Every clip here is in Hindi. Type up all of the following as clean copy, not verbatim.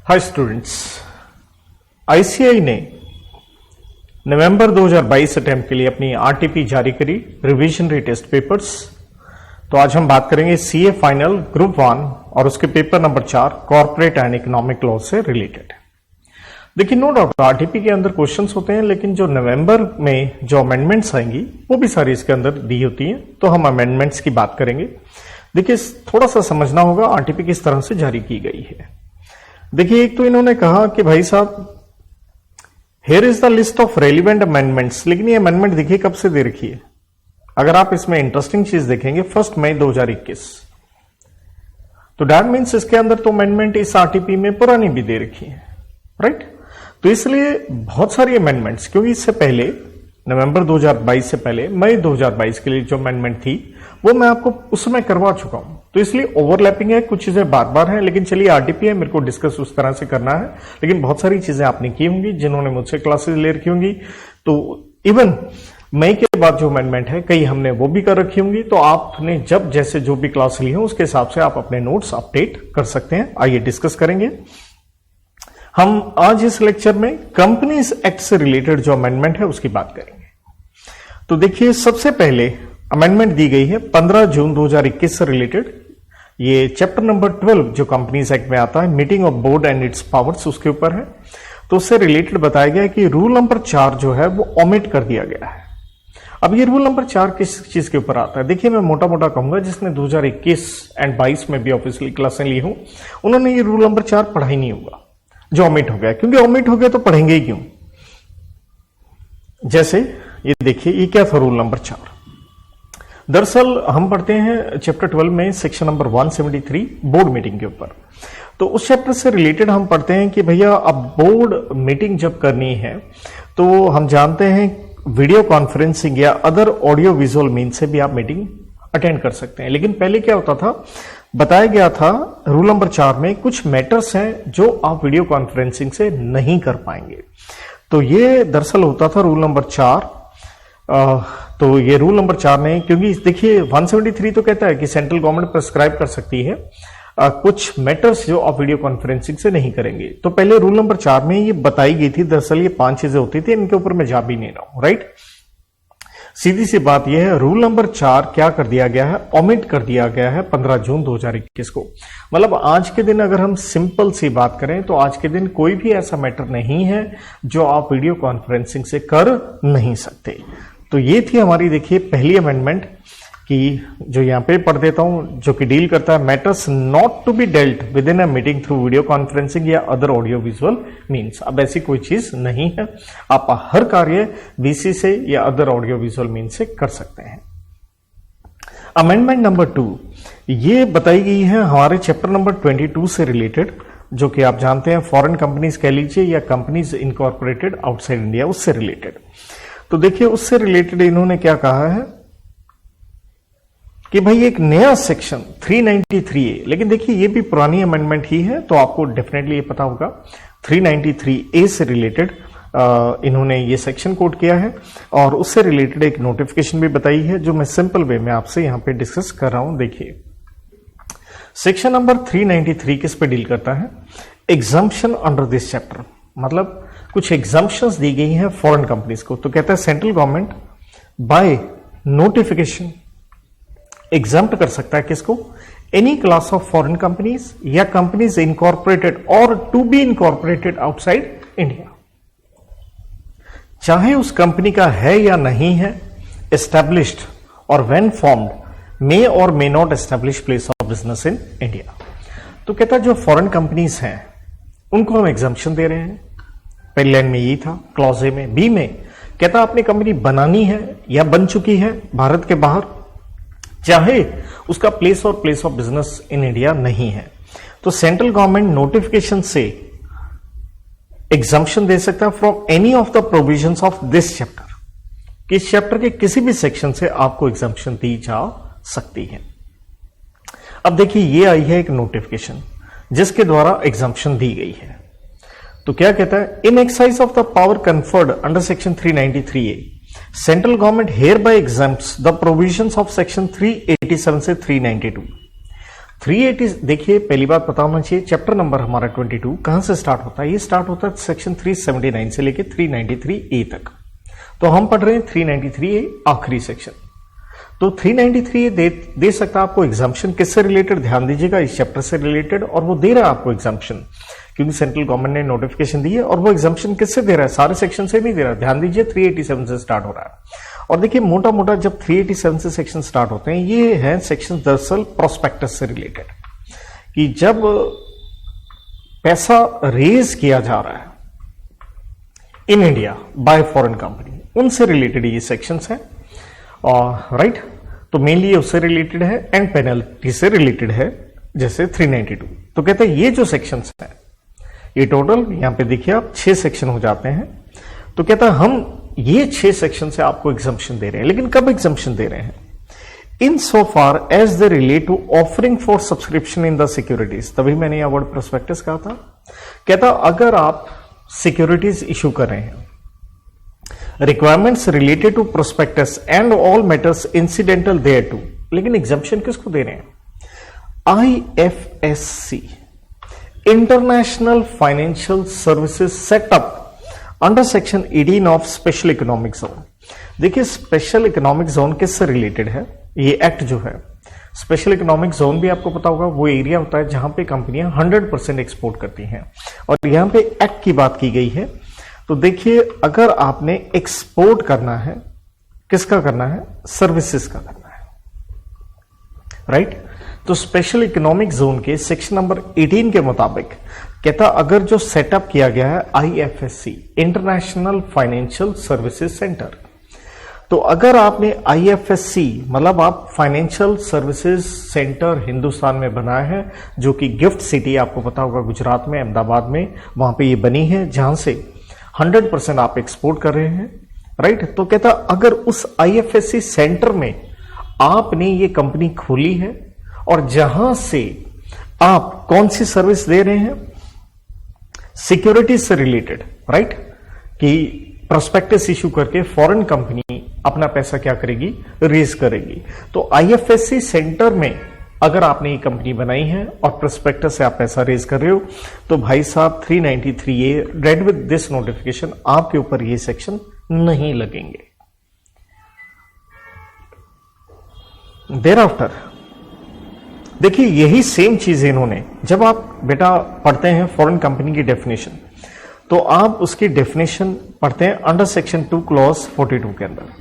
हाय स्टूडेंट्स, आईसीएआई ने नवंबर 2022 अटेम्प्ट के लिए अपनी आरटीपी जारी करी, रिवीजन टेस्ट पेपर्स। तो आज हम बात करेंगे सीए फाइनल ग्रुप 1 और उसके paper number 4 corporate and economic law से रिलेटेड। देखिए, नो डाउट आरटीपी के अंदर क्वेश्चंस होते हैं, लेकिन जो नवंबर में जो अमेंडमेंट्स आएंगी वो भी सारी इसके अंदर दी होती हैं। तो हम अमेंडमेंट्स की बात करेंगे। देखिए, थोड़ा सा समझना होगा आरटीपी किस तरह से जारी की गई है। देखिए, एक तो इन्होंने कहा कि भाई साहब, here is the list of relevant amendments, लेकिन ये अमेंडमेंट देखिए कब से दे रखी है। अगर आप इसमें इंटरेस्टिंग चीज देखेंगे 1 मई 2021, तो दैट मीन्स इसके अंदर तो अमेंडमेंट इस आरटीपी में पुरानी भी दे रखी है, राइट। तो इसलिए बहुत सारी अमेंडमेंट्स, क्योंकि इससे पहले नवंबर 2022 से पहले मई 2022 के लिए जो अमेंडमेंट थी वो मैं आपको उस समय करवा चुका हूं, तो इसलिए ओवरलैपिंग है, कुछ चीजें बार बार हैं। लेकिन चलिए, आरटीपी है, मेरे को डिस्कस उस तरह से करना है, लेकिन बहुत सारी चीजें आपने की होंगी जिन्होंने मुझसे क्लासेस ले रखी होंगी। तो इवन मई के बाद जो अमेंडमेंट है, कई हमने वो भी कर रखी होंगी। तो आपने जब जैसे जो भी क्लास ली हो उसके हिसाब से आप अपने नोट्स अपडेट कर सकते हैं। आइए डिस्कस करेंगे। हम आज इस लेक्चर में कंपनीज एक्ट से रिलेटेड जो अमेंडमेंट है उसकी बात करेंगे। तो देखिए, सबसे पहले अमेंडमेंट दी गई है 15 जून 2021 से रिलेटेड। ये चैप्टर नंबर 12 जो कंपनीज एक्ट में आता है, meeting of board and its powers, उसके ऊपर है। तो उससे रिलेटेड बताया गया है कि रूल नंबर 4 जो है वो ओमिट कर दिया गया है। अब ये रूल नंबर 4 किस चीज के ऊपर आता है? देखिए, मैं मोटा मोटा कहूंगा, जिसने 2021 एंड 22 में भी ऑफिशियली क्लासें ली हूं, उन्होंने ये रूल नंबर 4 पढ़ा ही नहीं होगा जो ओमिट हो गया, क्योंकि ओमिट हो गया तो पढ़ेंगे ही क्यों। जैसे ये देखिए, ये क्या था रूल नंबर 4। दरअसल हम पढ़ते हैं चैप्टर 12 में सेक्शन नंबर 173 बोर्ड मीटिंग के ऊपर। तो उस चैप्टर से रिलेटेड हम पढ़ते हैं कि भैया, अब बोर्ड मीटिंग जब करनी है तो हम जानते हैं वीडियो कॉन्फ्रेंसिंग या अदर ऑडियो विजुअल मीन से भी आप मीटिंग अटेंड कर सकते हैं। लेकिन पहले क्या होता था, बताया गया था रूल नंबर 4 में कुछ मैटर्स हैं जो आप वीडियो कॉन्फ्रेंसिंग से नहीं कर पाएंगे। तो ये दरअसल होता था रूल नंबर 4। तो ये रूल नंबर 4 ने, क्योंकि देखिए 173 तो कहता है कि सेंट्रल गवर्नमेंट प्रिस्क्राइब कर सकती है कुछ मैटर्स जो आप वीडियो कॉन्फ्रेंसिंग से नहीं करेंगे। तो पहले रूल नंबर 4 में ये बताई गई थी। दरअसल ये 5 चीजें होती थी, इनके ऊपर मैं जा भी नहीं रहा हूं, राइट। सीधी सी बात यह है, रूल नंबर 4 क्या कर दिया गया है, ओमिट कर दिया गया है 15 जून 2021 को। मतलब आज के दिन अगर हम सिंपल सी बात करें तो आज के दिन कोई भी ऐसा मैटर नहीं है जो आप वीडियो कॉन्फ्रेंसिंग से कर नहीं सकते। तो ये थी हमारी, देखिए, पहली अमेंडमेंट की, जो यहां पे पढ़ देता हूं, जो कि डील करता है matters not to be dealt with in a meeting through video conferencing या अदर ऑडियो विजुअल मीन्स। अब ऐसी कोई चीज नहीं है, आप हर कार्य वीसी से या अदर ऑडियो विजुअल मीन्स से कर सकते हैं। अमेंडमेंट नंबर 2 ये बताई गई है हमारे चैप्टर नंबर 22 से रिलेटेड, जो कि आप जानते हैं फॉरेन कंपनीज कह लीजिए या कंपनीज इनकॉर्पोरेटेड आउटसाइड इंडिया, उससे रिलेटेड। तो देखिए, उससे रिलेटेड इन्होंने क्या कहा है कि भाई एक नया सेक्शन 393A, लेकिन देखिए ये भी पुरानी अमेंडमेंट ही है, तो आपको डेफिनेटली ये पता होगा 393A से रिलेटेड इन्होंने ये सेक्शन कोड किया है और उससे रिलेटेड एक नोटिफिकेशन भी बताई है, जो मैं सिंपल वे में आपसे यहां पे डिस्कस कर रहा हूं। देखिए, सेक्शन नंबर 393 किस पे डील करता है? एग्जम्पशन अंडर दिस चैप्टर, मतलब कुछ एग्जम्पशंस दी गई हैं फॉरेन कंपनीज को। तो कहता है central government by notification exempt कर सकता है किसको? Any class of foreign companies या कंपनीज इनकॉर्पोरेटेड और to be incorporated outside India, चाहे उस कंपनी का है या नहीं है एस्टैब्लिश्ड, और व्हेन फॉर्म्ड मे और may not establish place of business in India. तो कहता है जो फॉरेन कंपनीज हैं उनको हम एग्जम्पशन दे रहे हैं। पहले लाइन में यही था, क्लॉज ए में। बी में कहता अपनी कंपनी बनानी है या बन चुकी है भारत के बाहर, चाहे उसका place of business in India नहीं है, तो सेंट्रल गवर्नमेंट नोटिफिकेशन से एग्जम्पशन दे सकता है from any of the provisions of this chapter, कि इस चैप्टर के किसी भी सेक्शन से आपको एग्जम्पशन दी जा सकती है। अब देखिए, ये आई है एक नोटिफिकेशन जिसके द्वारा एग्जम्पशन दी गई है। तो क्या कहता है? In exercise of the power conferred under section 393A, central government hereby exempts the provisions of section 387 से 392। 380 देखिए, पहली बात पता होना चाहिए, चैप्टर नंबर हमारा 22 कहां से स्टार्ट होता है? ये स्टार्ट होता है सेक्शन 379 से लेके 393A तक। तो हम पढ़ रहे हैं 393A आखिरी सेक्शन। तो 393A दे सकता है आपको एग्जाम्पशन किससे रिलेटेड, ध्यान दीजिएगा, इस चैप्टर से रिलेटेड, और वो दे रहा है आपको एग्जाम्पशन क्योंकि सेंट्रल गवर्नमेंट ने नोटिफिकेशन दी है, और वो एग्जाम्पशन किससे दे रहा है? सारे सेक्शन से नहीं दे रहा है। ध्यान दीजिए 387 से स्टार्ट हो रहा है। और देखिए मोटा मोटा जब 387 से सेक्शन स्टार्ट होते हैं, ये है सेक्शन दरअसल प्रोस्पेक्टस से रिलेटेड, कि जब पैसा रेज किया जा रहा है in India by foreign company, उनसे रिलेटेड ये सेक्शंस हैं। और राइट, तो मेनली ये उससे रिलेटेड है, एंड पेनल्टी से रिलेटेड है, जैसे 392। तो कहते हैं ये जो सेक्शंस हैं, ये टोटल यहां पे देखिए आप 6 सेक्शन हो जाते हैं। तो कहता है हम ये 6 सेक्शन से आपको एग्जम्पशन दे रहे हैं, लेकिन कब एग्जम्पशन दे रहे हैं? In so far as they relate to offering for subscription in the securities. तभी मैंने यह वर्ड प्रोस्पेक्टस कहा था। कहता अगर आप सिक्योरिटीज इशू कर रहे हैं, requirements related to prospectus and all matters incidental thereto, लेकिन एग्जम्पशन किसको दे रहे हैं? IFSC, international financial services setup under section 18 of special economic zone. देखिए स्पेशल इकोनॉमिक जोन किससे रिलेटेड है? ये एक्ट जो है, स्पेशल इकोनॉमिक जोन भी आपको पता होगा, वो एरिया होता है जहां पे कंपनियां 100% एक्सपोर्ट करती हैं, और यहां पे एक्ट की बात की गई है। तो देखिए अगर आपने एक्सपोर्ट करना है, किसका करना है? सर्विसेज का करना है, राइट। तो स्पेशल इकोनॉमिक जोन के सेक्शन नंबर 18 के मुताबिक कहता अगर जो सेटअप किया गया है IFSC, international financial services centre, तो अगर आपने IFSC मतलब आप फाइनेंशियल सर्विसेज सेंटर हिंदुस्तान में बनाया है, जो कि गिफ्ट सिटी आपको पता होगा गुजरात में, अहमदाबाद में, वहां पे ये बनी है, जहां से 100% आप एक्सपोर्ट कर रहे हैं, राइट। तो कहता अगर उस IFSC सेंटर में आपने ये कंपनी खोली है, और जहां से आप कौन सी सर्विस दे रहे हैं? सिक्योरिटीज से रिलेटेड, राइट, कि प्रोस्पेक्टस इशू करके फॉरेन कंपनी अपना पैसा क्या करेगी? रेज करेगी। तो IFSC सेंटर में अगर आपने ये कंपनी बनाई है और प्रोस्पेक्टस से आप पैसा रेज कर रहे हो, तो भाई साहब 393A read with this notification आपके ऊपर ये सेक्शन नहीं लगेंगे। देयर आफ्टर देखिए यही सेम चीज इन्होंने, जब आप बेटा पढ़ते हैं फॉरेन कंपनी की डेफिनेशन, तो आप उसकी डेफिनेशन पढ़ते हैं अंडर सेक्शन 2 क्लॉज 42 के अंदर।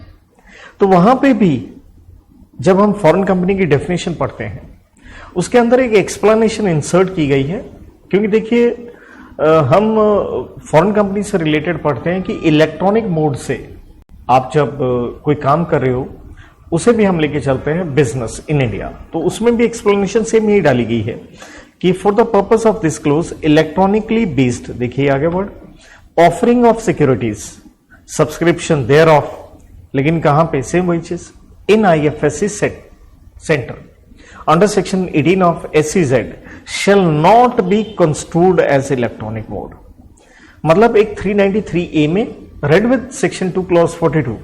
तो वहां पे भी जब हम फॉरेन कंपनी की डेफिनेशन पढ़ते हैं, उसके अंदर एक एक्सप्लेनेशन इंसर्ट की गई है, क्योंकि देखिए हम फॉरेन कंपनी से रिलेटेड पढ़ते हैं कि इलेक्ट्रॉनिक मोड से आप जब कोई काम कर रहे हो, उसे भी हम लेके चलते हैं बिजनेस इन इंडिया। तो उसमें भी एक्सप्लेनेशन सेम यही डाली गई है कि for the purpose of this clause electronically based, देखिए आगे word, offering of securities subscription thereof, लेकिन कहां पे? सेम वही चीज, in IFSC centre under section 18 of SEZ shall not be construed as electronic mode. मतलब एक 393A में रेड विद सेक्शन 2 क्लॉज 42,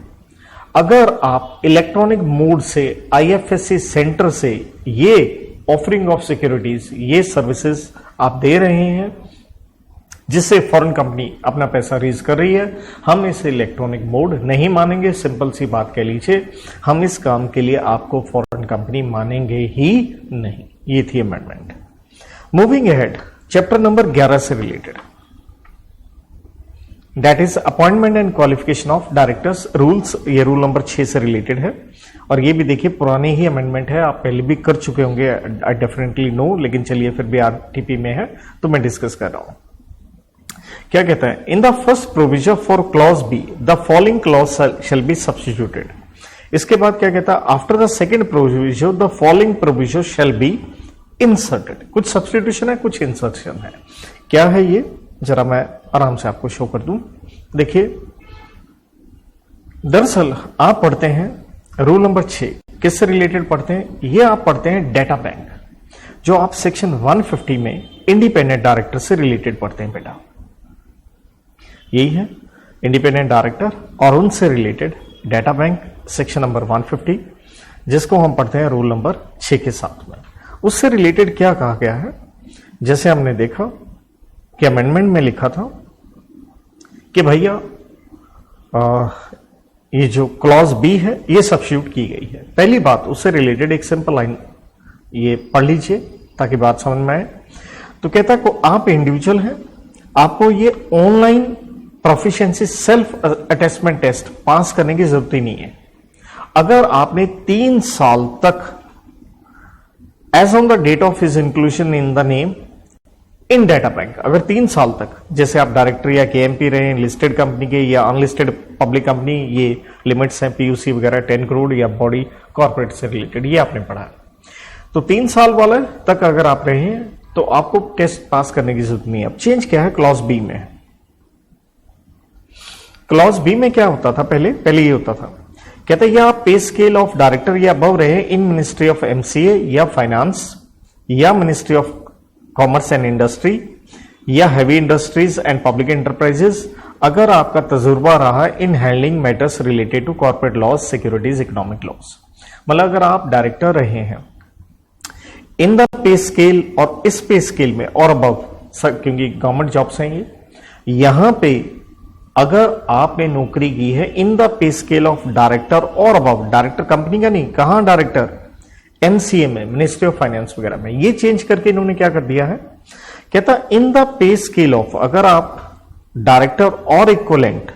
अगर आप इलेक्ट्रॉनिक मोड से IFSC सेंटर से ये ऑफरिंग ऑफ सिक्योरिटीज, ये सर्विसेज आप दे रहे हैं, जिससे फॉरेन कंपनी अपना पैसा रेज कर रही है, हम इसे इलेक्ट्रॉनिक मोड नहीं मानेंगे। सिंपल सी बात कह लीजिए, हम इस काम के लिए आपको फॉरेन कंपनी मानेंगे ही नहीं। ये थी amendment. Moving ahead, chapter number 11 से related, that is appointment and qualification of directors rules. ये रूल नंबर 6 से रिलेटेड है, और ये भी देखिए पुराने ही अमेंडमेंट है, आप पहले भी कर चुके होंगे, आई डेफिनेटली नो, लेकिन चलिए फिर भी RTP में है तो मैं डिस्कस कर रहा हूं। क्या कहता है? In the first provision for clause B the following clause shall be substituted. इसके बाद क्या कहता है? After the second provision the following provision shall be inserted. कुछ सब्स्टिट्यूशन है, कुछ इंसर्शन है। क्या है ये? जरा मैं आराम से आपको शो कर दूं। देखिए दरअसल आप पढ़ते हैं रूल नंबर 6, किससे रिलेटेड पढ़ते हैं? ये आप पढ़ते हैं डेटा बैंक, जो आप सेक्शन 150 में इंडिपेंडेंट डायरेक्टर से रिलेटेड पढ़ते हैं बेटा। यही है इंडिपेंडेंट डायरेक्टर और उनसे related data bank, section number 150, जिसको हम पढ़ते हैं रूल नंबर 6 के साथ में। उससे रिलेटेड क्या कहा गया है, जैसे हमने देखा कि अमेंडमेंट में लिखा था कि भैया ये जो क्लॉज बी है ये सब्स्टिट्यूट की गई है। पहली बात, उससे रिलेटेड एक सिंपल लाइन ये पढ़ लीजिए ताकि बात समझ में आए। तो कहता है को आप इंडिविजुअल हैं, आपको ये online proficiency self assessment test pass करने की जरूरत ही नहीं है। अगर आपने 3 साल तक as on the date of his inclusion in the name in data bank, अगर 3 साल तक, जैसे आप डायरेक्टर या केएमपी रहे हैं लिस्टेड कंपनी के या अनलिस्टेड पब्लिक कंपनी, ये लिमिट्स हैं पीयूसी वगैरह 10 करोड़ या बॉडी कॉर्पोरेट से रिलेटेड, ये आपने पढ़ा है। तो 3 साल वाले तक अगर आप रहे हैं तो आपको टेस्ट पास करने की जरूरत नहीं है। अब चेंज क्या है क्लॉज बी में। क्लॉज बी में क्या होता था, पहले ये होता था, कहते हैं आप पे स्केल ऑफ डायरेक्टर या अबव रहे इन मिनिस्ट्री ऑफ एमसीए या फाइनेंस या ministry of commerce and industry या heavy industries and public enterprises, अगर आपका तजुर्बा रहा in handling matters related to corporate laws, securities, economic laws. मतलब अगर आप डायरेक्टर रहे हैं इन द पे स्केल और इस पे स्केल में और अबव, क्योंकि गवर्नमेंट जॉब्स हैं ये, यहां पे अगर आपने नौकरी की है in the pay scale of director और अबव, डायरेक्टर कंपनी का नहीं, कहां डायरेक्टर, एमसीए में, मिनिस्ट्री ऑफ फाइनेंस वगैरह में, ये चेंज करके इन्होंने क्या कर दिया है, कहता in the pay scale of, अगर आप डायरेक्टर और इक्वलेंट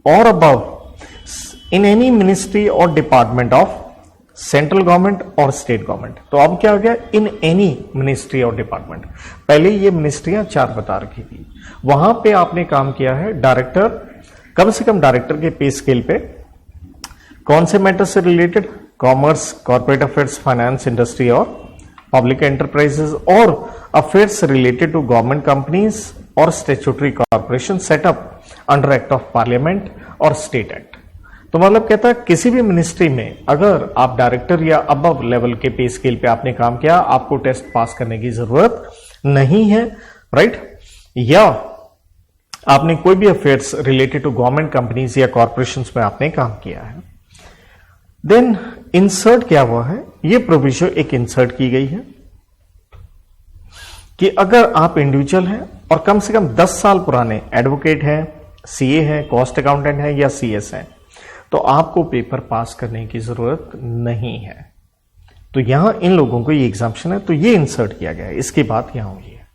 और अबव इन एनी मिनिस्ट्री और डिपार्टमेंट ऑफ सेंट्रल गवर्नमेंट और स्टेट गवर्नमेंट। तो अब क्या हो गया, इन एनी मिनिस्ट्री और डिपार्टमेंट। पहले ये मिनिस्ट्रियां 4 बता रखी थी, वहां पे आपने काम किया है डायरेक्टर, कम से कम डायरेक्टर के पे स्केल पे कौन से मैटर से related, commerce, corporate affairs, finance, industry और पब्लिक एंटरप्राइजेस, और affairs related to government companies और statutory corporation setup under act of parliament और स्टेट एक्ट। तो मतलब कहता है किसी भी मिनिस्ट्री में अगर आप डायरेक्टर या अबव लेवल के पे स्केल पे आपने काम किया, आपको टेस्ट पास करने की जरूरत नहीं है, राइट। या आपने कोई भी affairs related to government companies या कॉर्पोरेशंस में आपने काम किया है। देन इंसर्ट क्या हुआ है, ये प्रोविजन एक इंसर्ट की गई है कि अगर आप इंडिविजुअल हैं और कम से कम 10 साल पुराने एडवोकेट हैं, सीए हैं, कॉस्ट अकाउंटेंट हैं या सीएस हैं, तो आपको पेपर पास करने की जरूरत नहीं है। तो यहां इन लोगों को ये एग्जाम्पशन है, तो ये इंसर्ट किया गया है, इसकी बात यहां हुई है।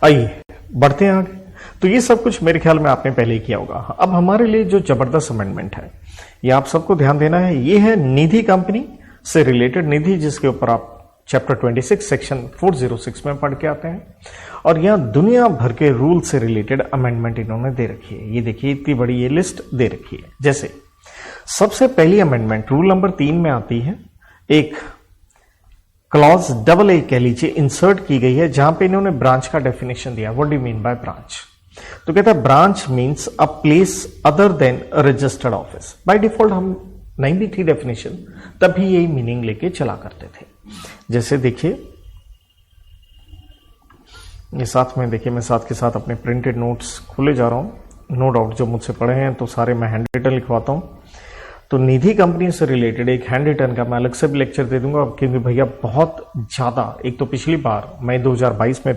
आइए बढ़ते हैं आगे। तो ये सब कुछ मेरे ख्याल में आपने पहले ही किया होगा। अब हमारे लिए जो जबरदस्त अमेंडमेंट है, ये आप सबको ध्यान देना है, ये है निधि कंपनी से रिलेटेड निधि, जिसके ऊपर आप चैप्टर 26 सेक्शन 406 में पढ़ के आते हैं। और यहां दुनिया भर के रूल से रिलेटेड अमेंडमेंट इन्होंने दे रखी है। ये देखिए इतनी बड़ी ये लिस्ट दे रखी है। जैसे सबसे पहली अमेंडमेंट रूल नंबर 3 में आती है, एक क्लॉज AA कह लीजिए इंसर्ट की गई है, जहां पे इन्होंने ब्रांच का डेफिनेशन दिया। What do you mean by branch? तो कहता है branch means a place other than registered office. By default हम नहीं भी थी डेफिनेशन, तभी यही मीनिंग लेके चला करते थे। जैसे देखिए ये साथ में देखिए, मैं साथ के साथ अपने प्रिंटेड नोट्स खोले जा रहा हूं। नो डाउट जो मुझसे पढ़े हैं तो सारे मैं हैंड रिटन लिखवाता हूं। तो निधि कंपनी से रिलेटेड एक हैंड रिटन का मैं अलग से भी लेक्चर दे दूंगा, क्योंकि भैया बहुत ज्यादा, एक तो पिछली बार मई 2022 में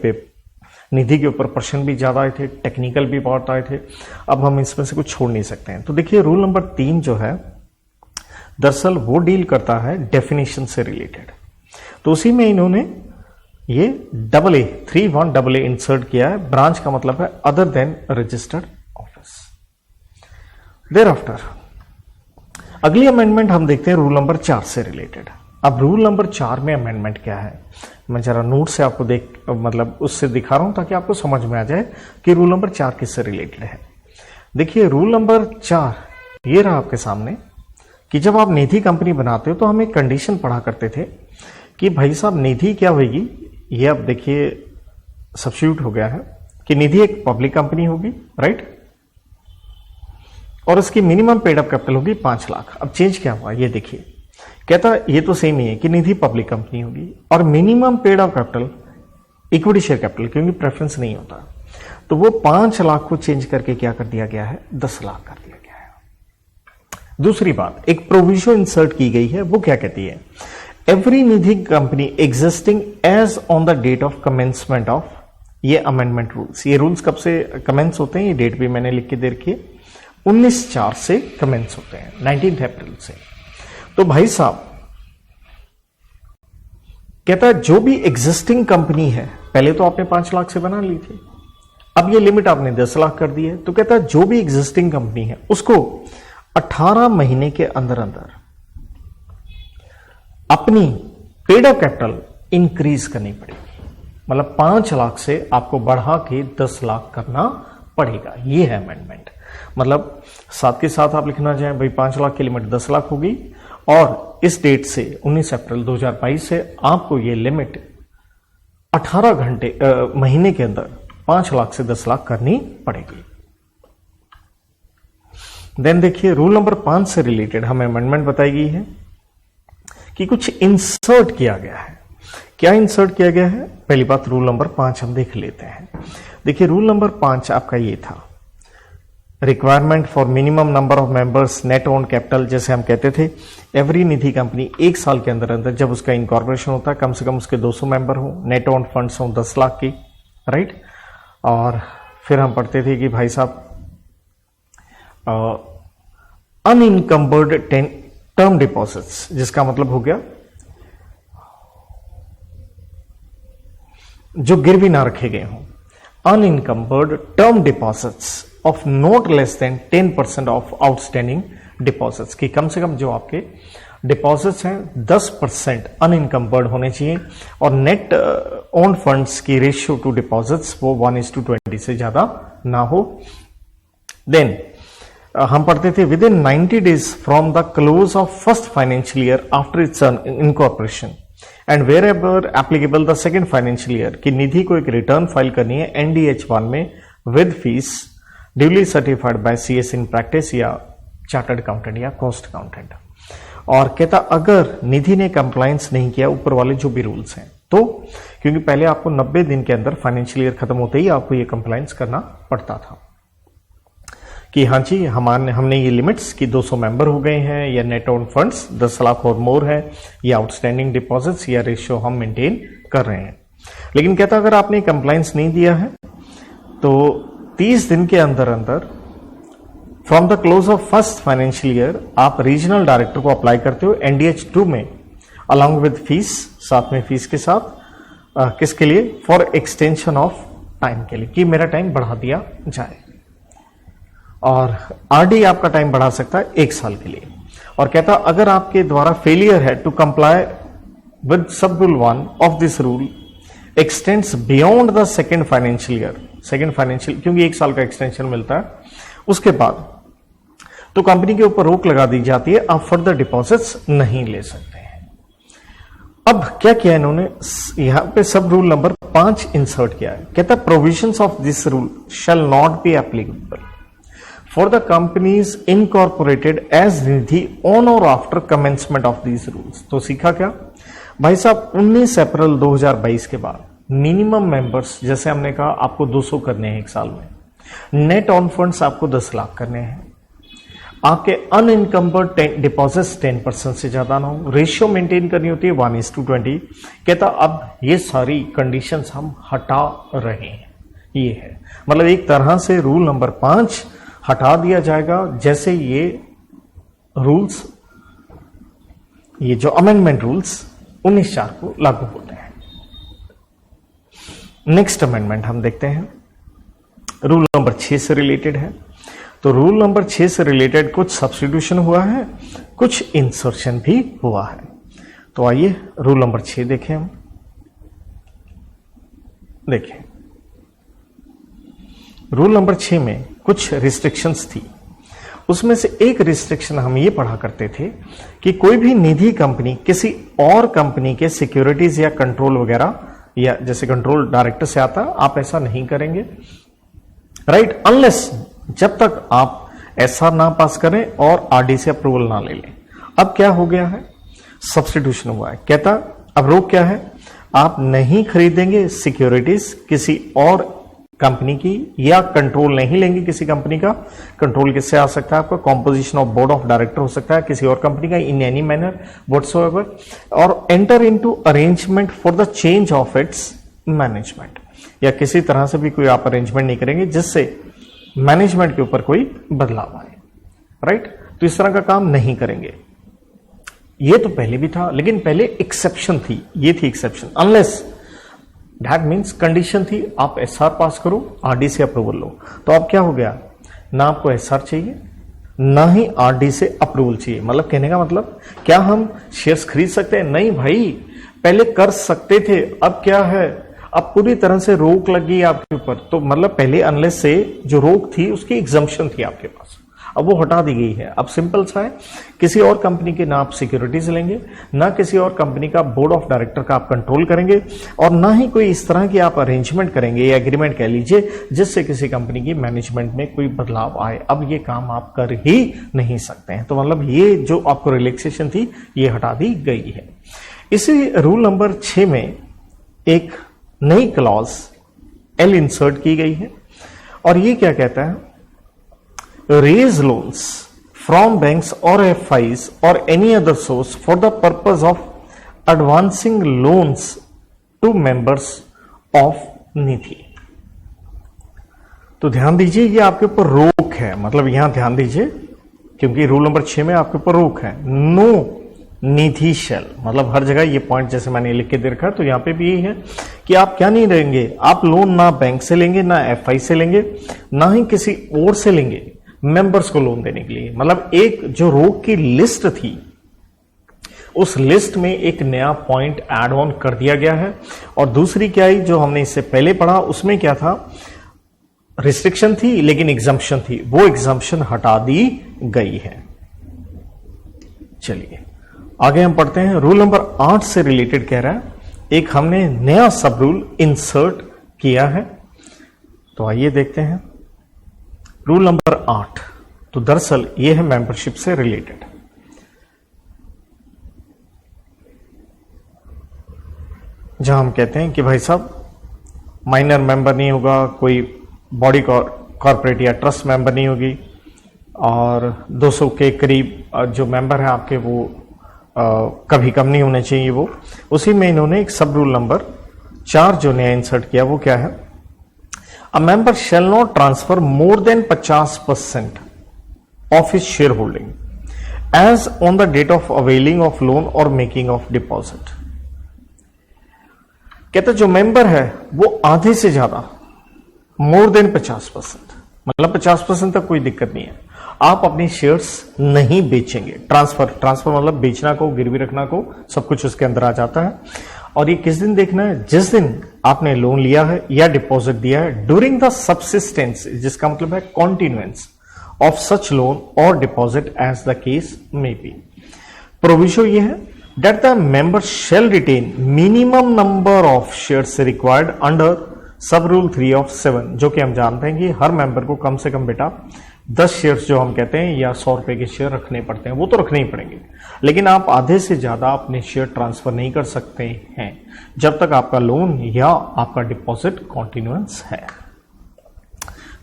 निधि के ऊपर प्रश्न भी ज्यादा आए थे, टेक्निकल भी बहुत आए थे। अब हम इसमें से कुछ छोड़ नहीं सकते हैं। तो देखिए रूल नंबर 3 जो है दरअसल वो डील करता है डेफिनेशन से रिलेटेड। तो उसी में इन्होंने ये AA 31AA इंसर्ट किया है। ब्रांच का मतलब है other than registered office. Thereafter अगली अमेंडमेंट हम देखते हैं रूल नंबर 4 से रिलेटेड। अब रूल नंबर 4 में अमेंडमेंट क्या है, मैं जरा नोट से आपको मतलब उससे दिखा रहा हूं ताकि आपको समझ में आ जाए कि रूल नंबर 4 किससे रिलेटेड है। देखिए रूल नंबर 4 ये रहा आपके सामने कि जब आप निधि कंपनी बनाते हो तो हम एक कंडीशन पढ़ा करते थे कि भाई साहब निधि क्या होगी। ये अब देखिए सब्स्टिट्यूट हो गया है कि निधि एक पब्लिक कंपनी होगी, राइट, और उसकी मिनिमम पेड अप कैपिटल होगी 5 लाख। अब चेंज क्या हुआ ये देखिए, कहता ये तो सेम ही है कि निधि पब्लिक कंपनी होगी और minimum paid up capital equity share capital, क्योंकि प्रेफरेंस नहीं होता, तो वो 5 लाख को चेंज करके क्या कर दिया गया है, 10 लाख कर दिया गया है। दूसरी बात, एक प्रोविजन इंसर्ट की गई है, वो क्या कहती है, every Nidhi company existing as on the date of commencement of, ये अमेंडमेंट रूल्स, ये रूल्स कब से कमेंस होते हैं, ये डेट भी मैंने लिख के दे रखी है, 19/4 से कमेंस होते हैं, 19 अप्रैल से। तो भाई साहब कहता है जो भी एग्जिस्टिंग कंपनी है, पहले तो आपने 5 लाख से बना ली थी, अब ये लिमिट आपने 10 लाख कर दी है, तो कहता है जो भी एग्जिस्टिंग कंपनी है उसको 18 महीने के अंदर अंदर अपनी पेड अप कैपिटल इंक्रीज करनी पड़ेगी। मतलब 5 लाख से आपको बढ़ा के 10 लाख करना पड़ेगा, ये है अमेंडमेंट। मतलब साथ के साथ आप लिखना चाहें भाई 5 लाख की लिमिट 10 लाख होगी, और इस डेट से 19 अप्रैल 2022 से आपको ये लिमिट 18 महीने के अंदर 5 लाख से 10 लाख करनी पड़ेगी। देन देखिए रूल नंबर 5 से रिलेटेड हमें अमेंडमेंट बताई गई है कि कुछ इंसर्ट किया गया है। क्या इंसर्ट किया गया है? पहली बात रूल नंबर 5 हम देख लेते हैं। देखिए रूल नंबर 5 आपका ये था, requirement for minimum number of members net own capital, जैसे हम कहते थे एवरी निधि कंपनी 1 साल के अंदर अंदर जब उसका इनकॉर्पोरेशन होता है कम से कम उसके 200 मेंबर हो, नेट ओन फंड्स हो 10 लाख की, राइट। और फिर हम पढ़ते थे कि भाई साहब अनइनकम्बर्ड टर्म डिपॉजिट्स, जिसका मतलब हो गया जो गिरवी ना रखे गए हों, unencumbered term deposits of not less than 10% of outstanding deposits, की कम से कम जो आपके डिपॉजिट्स हैं 10% अनइनकम्बर्ड होने चाहिए, और नेट ओन फंड्स की रेशियो टू डिपॉजिट्स वो 1:20 से ज्यादा ना हो। देन हम पढ़ते थे within 90 days from the close of first financial year after its incorporation and wherever applicable the second financial year, की निधि को एक रिटर्न फाइल करनी है NDH1 में with fees duly certified by CS in practice या चार्टर्ड अकाउंटेंट या कॉस्ट अकाउंटेंट। और कहता अगर निधि ने कंप्लायंस नहीं किया ऊपर वाले जो भी रूल्स हैं, तो क्योंकि पहले आपको 90 दिन के अंदर फाइनेंशियल ईयर खत्म होते ही आपको ये कंप्लायंस करना पड़ता था कि हाँ जी हमने ये लिमिट्स कि 200 मेंबर हो गए हैं, या नेट ओन फंड्स 10 लाख और मोर है, या आउटस्टैंडिंग डिपॉजिट्स या रेशियो हम मेंटेन कर रहे हैं। लेकिन कहता अगर आपने कंप्लायंस नहीं दिया है तो 30 दिन के अंदर अंदर from the close of first financial year आप रीजनल डायरेक्टर को अप्लाई करते हो NDH2 में अलॉन्ग विद फीस, साथ में फीस के साथ किसके लिए? फॉर एक्सटेंशन ऑफ टाइम के लिए, कि मेरा टाइम बढ़ा दिया जाए। और RD आपका टाइम बढ़ा सकता है 1 साल के लिए। और कहता अगर आपके द्वारा फेलियर है टू कंप्लाई विद सब rule 1 of this rule x tends beyond the second financial year, second financial, क्योंकि 1 साल का एक्सटेंशन मिलता है उसके बाद, तो कंपनी के ऊपर रोक लगा दी जाती है, आप फर्दर डिपॉजिट्स नहीं ले सकते हैं। अब क्या किया इन्होंने, यहां पे सब रूल नंबर 5 इंसर्ट किया है। कहता provisions of this rule shall not be applicable for the companies incorporated as Nidhi on और after commencement of these rules. तो सीखा क्या भाई साहब, 19 अप्रैल 2022 के बाद मिनिमम मेंबर्स, जैसे हमने कहा आपको 200 करने हैं 1 साल में, नेट ऑन फंड्स आपको 10 लाख करने हैं, आपके अनइनकम्बर्ड डिपॉजिट्स 10% से ज्यादा ना हो, रेशियो मेंटेन करनी होती है 1:20। कहता अब ये सारी कंडीशंस हम हटा रहे हैं, ये है मतलब एक तरह से रूल नंबर 5 हटा दिया जाएगा, जैसे ये रूल्स, ये जो अमेंडमेंट रूल्स 19/4 को लागू होते हैं। नेक्स्ट अमेंडमेंट हम देखते हैं, रूल नंबर 6 से रिलेटेड है। तो रूल नंबर 6 से रिलेटेड कुछ सब्स्टिट्यूशन हुआ है, कुछ इंसर्शन भी हुआ है। तो आइए रूल नंबर 6 देखें हम। देखें रूल नंबर 6 में कुछ रिस्ट्रिक्शंस थी, उसमें से एक रिस्ट्रिक्शन हम ये पढ़ा करते थे कि कोई भी निधि कंपनी किसी और कंपनी के सिक्योरिटीज या कंट्रोल वगैरह, या जैसे कंट्रोल डायरेक्टर से आता, आप ऐसा नहीं करेंगे, राइट, अनलेस जब तक आप SR ना पास करें और RD से अप्रूवल ना ले लें। अब क्या हो गया है, सब्स्टिट्यूशन हुआ है। कहता अब रोक क्या है, आप नहीं खरीदेंगे सिक्योरिटीज किसी और कंपनी की, या कंट्रोल नहीं लेंगे किसी कंपनी का। कंट्रोल किससे आ सकता है आपका? Composition of board of director हो सकता है किसी और कंपनी का, इन एनी मैनर व्हाटसोएवर, और enter into arrangement for the change of its management, या किसी तरह से भी कोई आप अरेंजमेंट नहीं करेंगे जिससे मैनेजमेंट के ऊपर कोई बदलाव आए, राइट। तो इस तरह का काम नहीं करेंगे। ये तो पहले भी था, लेकिन पहले एक्सेप्शन थी, ये थी exception, unless that means condition थी आप एसआर पास करो, आरडी से अप्रूवल लो। तो अब क्या हो गया, ना आपको एसआर चाहिए ना ही आरडी से अप्रूवल चाहिए। मतलब कहने का मतलब, क्या हम शेयर्स खरीद सकते हैं? नहीं भाई, पहले कर सकते थे, अब क्या है, अब पूरी तरह से रोक लगी आपके ऊपर। तो मतलब पहले अनलेस से जो रोक थी उसकी एग्जम्पशन थी आपके पास, अब वो हटा दी गई है। अब सिंपल सा है, किसी और कंपनी के ना आप सिक्योरिटीज लेंगे, ना किसी और कंपनी का बोर्ड ऑफ डायरेक्टर का आप कंट्रोल करेंगे, और ना ही कोई इस तरह की आप अरेंजमेंट करेंगे या एग्रीमेंट कह लीजिए जिससे किसी कंपनी की मैनेजमेंट में कोई बदलाव आए। अब ये काम आप कर ही नहीं सकते हैं। तो मतलब ये जो आपको रिलैक्सेशन थी ये हटा दी गई है। इसी रूल नंबर 6 में एक नई क्लॉज एल इंसर्ट की गई है, और ये क्या कहता है, रेज लोन्स फ्रॉम बैंक्स और एफआईज और any other source for the purpose of advancing loans to members of Nidhi. तो ध्यान दीजिए, ये आपके ऊपर रोक है, मतलब यहां ध्यान दीजिए क्योंकि रूल नंबर 6 में आपके ऊपर रोक है, नो निधि शेल, मतलब हर जगह ये पॉइंट जैसे मैंने लिख के दे रखा है, तो यहां पे भी यही है कि आप क्या नहीं लेंगे, आप लोन ना बैंक से लेंगे, ना एफआई से लेंगे, ना ही किसी और से लेंगे मेंबर्स को लोन देने के लिए। मतलब एक जो रोक की लिस्ट थी उस लिस्ट में एक नया पॉइंट ऐड ऑन कर दिया गया है। और दूसरी क्या है, जो हमने इससे पहले पढ़ा उसमें क्या था, रिस्ट्रिक्शन थी लेकिन एग्जम्पशन थी, वो एग्जम्पशन हटा दी गई है। चलिए आगे हम पढ़ते हैं। रूल नंबर 8 से रिलेटेड कह रहा है, एक हमने नया सब रूल इंसर्ट किया है, तो आइए देखते हैं। रूल नंबर 8, तो दरअसल यह है मेंबरशिप से रिलेटेड। जहां हम कहते हैं कि भाई साहब माइनर मेंबर नहीं होगा, कोई बॉडी कॉर्पोरेट या ट्रस्ट मेंबर नहीं होगी, और 200 के करीब जो मेंबर हैं आपके वो कभी कम नहीं होने चाहिए। वो उसी में इन्होंने एक सब रूल नंबर 4 जो नया इंसर्ट किया वो क्या है, a member shall not transfer more than 50% of his shareholding as on the date of availing of loan और मेकिंग ऑफ डिपॉजिट। कहते जो मेंबर है वो आधे से ज्यादा, मोर देन 50%, मतलब 50% तक कोई दिक्कत नहीं है, आप अपने शेयर्स नहीं बेचेंगे। ट्रांसफर मतलब बेचना को, गिरवी रखना को, सब कुछ उसके अंदर आ जाता है। और ये किस दिन देखना है, जिस दिन आपने लोन लिया है या डिपॉजिट दिया है, ड्यूरिंग द सबसिस्टेंस, जिसका मतलब है कॉन्टिन्यूएंस ऑफ सच लोन और deposit as the case may be. Provision ये है that the member shall retain minimum number of shares required under सब रूल 3 of 7, जो कि हम जानते हैं कि हर मेंबर को कम से कम बेटा 10 शेयर्स जो हम कहते हैं या 100 रुपए के शेयर रखने पड़ते हैं, वो तो रखने ही पड़ेंगे, लेकिन आप आधे से ज्यादा अपने शेयर ट्रांसफर नहीं कर सकते हैं जब तक आपका लोन या आपका डिपॉजिट कॉन्टिन्यूएंस है।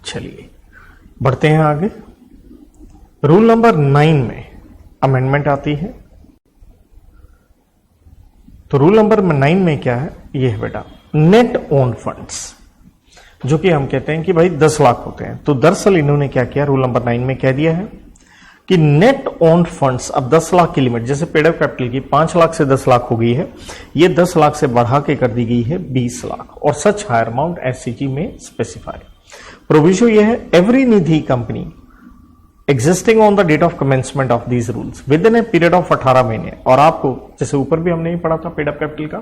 चलिए बढ़ते हैं आगे। रूल नंबर 9 में अमेंडमेंट आती है। तो रूल नंबर 9 में क्या है, ये है बेटा नेट ओन फंड्स, जो कि हम कहते हैं कि भाई 10 लाख होते हैं। तो दरअसल इन्होंने क्या किया, रूल नंबर 9 में कह दिया है कि नेट ओन फंड्स, अब 10 लाख की लिमिट जैसे पेड अप कैपिटल की 5 लाख से 10 लाख हो गई है, ये 10 लाख से बढ़ा के कर दी गई है 20 लाख, और सच हायर अमाउंट एससीजी में स्पेसिफाई। प्रोविजन ये है, every Nidhi company existing on the date of commencement of these rules within a period of 18 महीने, और आपको जैसे ऊपर भी हमने पढ़ा था पेड अप कैपिटल का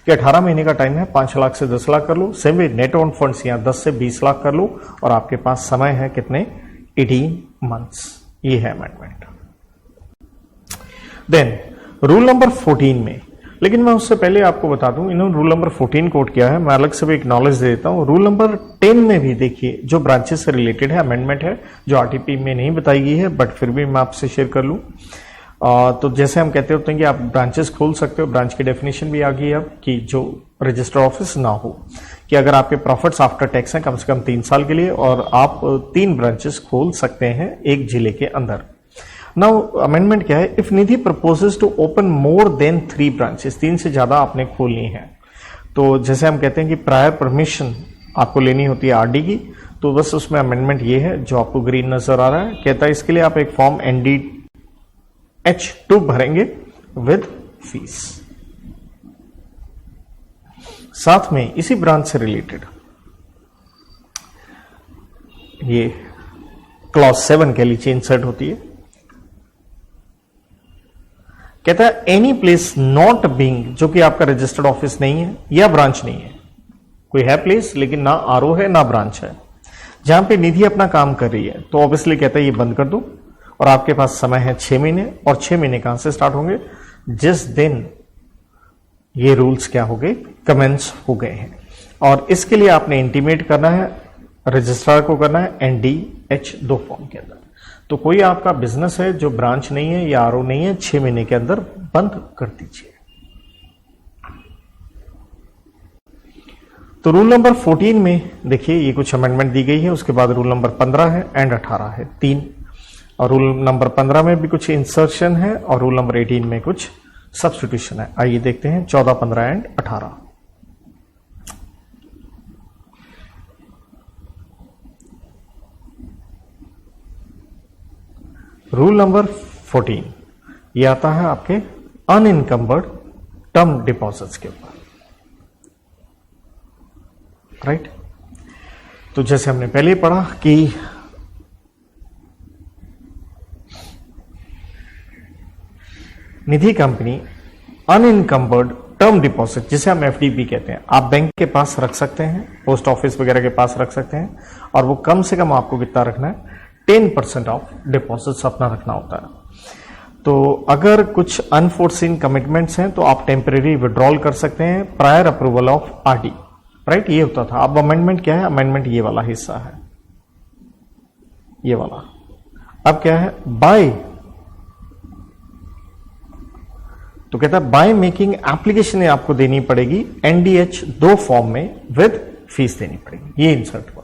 कि 18 महीने का टाइम है, 5 लाख से 10 लाख कर लो, same way net owned funds यहां 10 से 20 लाख कर लो, और आपके पास समय है कितने, 18 मंथ्स। ये है अमेंडमेंट। देन रूल नंबर 14 में, लेकिन मैं उससे पहले आपको बता दूं इन्होंने रूल नंबर 14 कोट किया है, मैं अलग से भी एक नॉलेज दे देता हूं। रूल नंबर 10 में भी देखिए जो ब्रांचेस से रिलेटेड है अमेंडमेंट है, जो आरटीपी में नहीं बताई गई है, बट फिर भी मैं आपसे शेयर कर लूं। तो जैसे हम कहते होते हैं कि आप ब्रांचेस खोल सकते हो, ब्रांच की डेफिनेशन भी आ गई अब कि जो रजिस्टर ऑफिस ना हो, कि अगर आपके प्रॉफिट्स आफ्टर टैक्स हैं कम से कम 3 साल के लिए और आप 3 ब्रांचेस खोल सकते हैं एक जिले के अंदर। नाउ अमेंडमेंट क्या है, if Nidhi proposes to open more than 3 branches, 3 से ज्यादा आपने खोलनी है, तो जैसे हम कहते हैं कि प्रायर परमिशन आपको लेनी होती है आरडी की, तो बस उसमें अमेंडमेंट ये है जो आपको ग्रीन नजर आ रहा है, कहता है इसके लिए आप एक फॉर्म NDH2 भरेंगे विद फीस। साथ में इसी ब्रांच से रिलेटेड ये क्लॉज 7 के लिए इंसर्ट होती है, कहता है एनी प्लेस नॉट बीइंग, जो कि आपका रजिस्टर्ड ऑफिस नहीं है या ब्रांच नहीं है, कोई है प्लेस लेकिन ना आरओ है ना ब्रांच है, जहां पे निधि अपना काम कर रही है, तो ऑब्वियसली कहता है ये बंद कर दो और आपके पास समय है 6 महीने, और 6 महीने कहां से स्टार्ट होंगे, जिस दिन ये रूल्स क्या हो गए, कमेंस हो गए हैं। और इसके लिए आपने इंटीमेट करना है, रजिस्ट्रार को करना है NDH2 फॉर्म के अंदर। तो कोई आपका बिजनेस है जो ब्रांच नहीं है या आरओ नहीं है, 6 महीने के अंदर बंद कर दीजिए। तो रूल नंबर 14 में देखिए ये कुछ अमेंडमेंट दी गई है, उसके बाद रूल नंबर 15 है एंड 18 है, 3, और रूल नंबर 15 में भी कुछ इंसर्शन है और रूल नंबर 18 में कुछ सब्स्टिट्यूशन है। आइए देखते हैं 14, 15 एंड 18। रूल नंबर 14 ये आता है आपके अनइनकम्बर्ड टर्म डिपॉजिट्स के ऊपर, राइट। तो जैसे हमने पहले पढ़ा कि निधि कंपनी अनइनकम्बर्ड टर्म डिपॉजिट, जिसे हम एफडी कहते हैं, आप बैंक के पास रख सकते हैं, पोस्ट ऑफिस वगैरह के पास रख सकते हैं, और वो कम से कम आपको कितना रखना है, 10% ऑफ डिपॉजिट्स अपना रखना होता है। तो अगर कुछ अनफोर्सिन कमिटमेंट्स हैं तो आप टेम्परेरी विड्रॉल कर सकते हैं prior approval of RD, right. ये होता था। अब अमेंडमेंट क्या है, अमेंडमेंट ये वाला हिस्सा है, ये वाला। अब क्या है, बाय, तो कहता है बाय मेकिंग एप्लीकेशन आपको देनी पड़ेगी NDH2 फॉर्म में विद फीस देनी पड़ेगी। ये इंसर्ट हुआ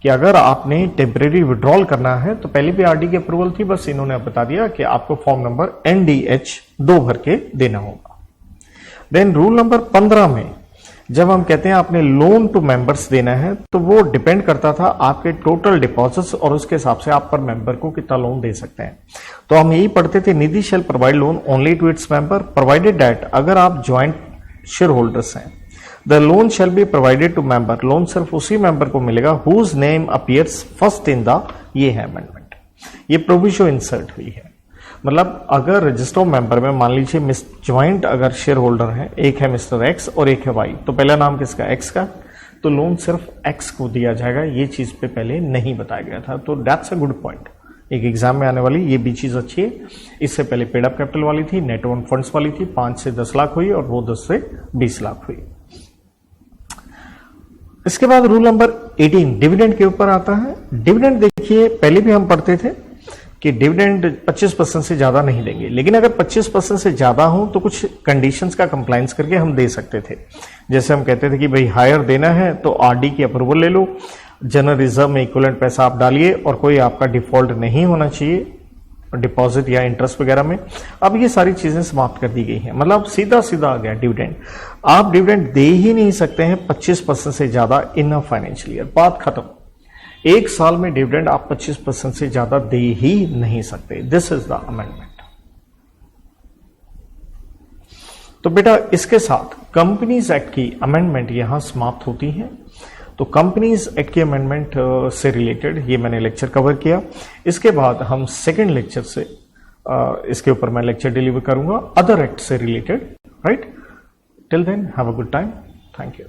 कि अगर आपने टेम्परेरी विड्रॉल करना है तो पहले भी आरडी की अप्रूवल थी, बस इन्होंने बता दिया कि आपको फॉर्म नंबर NDH2 भर के देना होगा। देन रूल नंबर 15 में जब हम कहते हैं आपने लोन टू मेंबर्स देना है, तो वो डिपेंड करता था आपके टोटल डिपॉजिट्स और उसके हिसाब से आप पर मेंबर को कितना लोन दे सकते हैं। तो हम यही पढ़ते थे, Nidhi shall provide loan only to its member provided that, अगर आप ज्वाइंट शेयर होल्डर्स हैं, the loan shall be provided to member, loan सिर्फ उसी मेंबर को मिलेगा whose name appears first in the, ये है अमेंडमेंट, ये प्रोविजो इंसर्ट हुई है। मतलब अगर रजिस्टर मेंबर में मान लीजिए ज्वाइंट अगर शेयर होल्डर है, एक है मिस्टर एक्स और एक है वाई, तो पहला नाम किसका, एक्स का, तो लोन सिर्फ एक्स को दिया जाएगा। ये चीज पे पहले नहीं बताया गया था, तो दैट्स अ गुड पॉइंट, एक एग्जाम में आने वाली ये भी चीज अच्छी है। इससे पहले पेड अप कैपिटल वाली थी, नेट ओन फंड्स वाली थी, 5 से 10 लाख हुई और वो 10 से 20 लाख हुई। इसके बाद रूल नंबर 18 डिविडेंड के ऊपर आता है। डिविडेंड देखिए पहले भी हम पढ़ते थे कि डिविडेंड 25% से ज्यादा नहीं देंगे, लेकिन अगर 25% से ज्यादा हो तो कुछ कंडीशंस का कंप्लायंस करके हम दे सकते थे। जैसे हम कहते थे कि भाई हायर देना है तो आरडी की अप्रूवल ले लो, जनरल रिजर्व में इक्विवेलेंट पैसा आप डालिए और कोई आपका डिफॉल्ट नहीं होना चाहिए डिपॉजिट या इंटरेस्ट वगैरह में। अब ये सारी चीजें समाप्त कर दी गई हैं, मतलब सीधा सीधा आ गया डिविडेंड। आप डिविडेंड दे ही नहीं सकते हैं 25% से ज्यादा इन अ फाइनेंशियल ईयर, बात खत्म। एक साल में डिविडेंड आप 25% से ज्यादा दे ही नहीं सकते। This is the amendment. तो बेटा इसके साथ कंपनीज एक्ट की अमेंडमेंट यहां समाप्त होती है। तो कंपनीज एक्ट की अमेंडमेंट से रिलेटेड ये मैंने लेक्चर कवर किया। इसके बाद हम सेकेंड लेक्चर से इसके ऊपर मैं लेक्चर डिलीवर करूंगा अदर एक्ट से related, right. Till then have a good time, thank you.